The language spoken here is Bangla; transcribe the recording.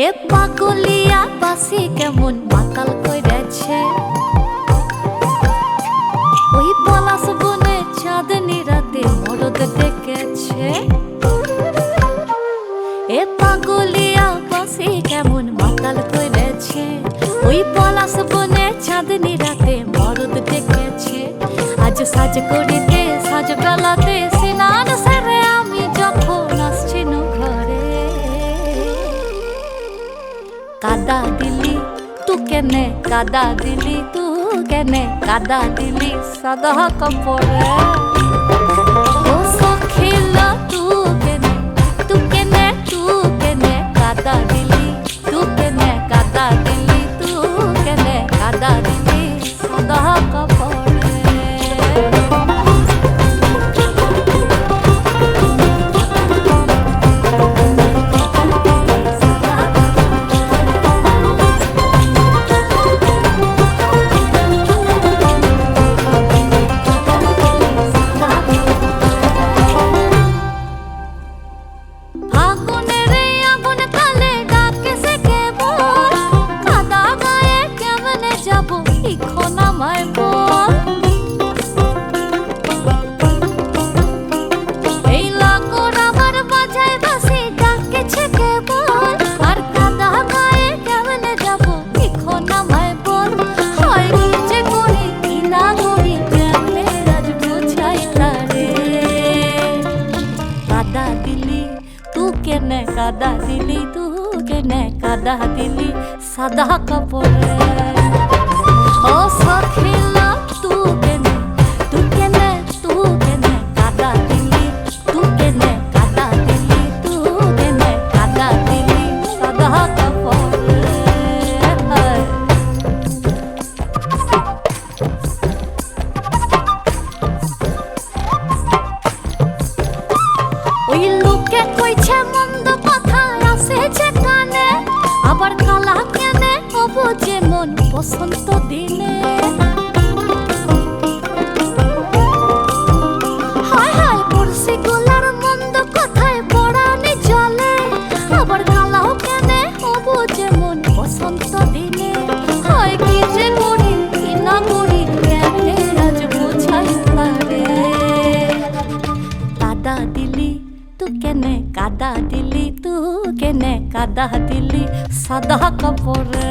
এ পাগলিয়া বাসি কেমন মাতাল কইরেছে, ওই পলাশ বনে চাঁদনি রাতে মরদ ডেকেছে। এ পাগলিয়া বাসি কেমন মাতাল কইরেছে, ওই পলাশ বনে চাঁদনি রাতে মরদ ডেকেছে। আজ সাজ করিতে সাজ বেলাতে সিনান সেরে আমি যখন আসছিনু ঘরে, কাদা দিলি তু কেনে, কাদা দিলি তু কেনে, কাদা দিলি সাদা কাপড়ে। ও সখিলা তু কেনে, তু কেনে, তু কেনে কাদা দিলি, তু কেনে কাদা দিলি, তু কেনে কাদা দিলি সাদা কাপড়ে। কাদা দিলি তু কেনে, কাদা দিলি সাদা কাপড়ে। ও সখিলা তু কেনে, তু কেনে, তু কেনে কাদা দিলি, তু কেনে কাদা দিলি, তু কেনে কাদা দিলি সাদা কাপড়ে। ওই লোকে কইছে মন্দ কথা আসেছে কানে, আবার কালা কেনে হবো যেমন বসন্ত দিনে। হায় হায় পড়শি গোলার মন্দ কথায় পড়ানি চলে, আবার কালাও কেনে হবো যেমন বসন্ত দিনে। হয় কি যে করি কি না করি কেনে আজ বোঝাই তারে, কাদা দিলি তু কেনে, কাদা দিলি তু কেনে, কাদা দিলি সাদা কাপড়ে।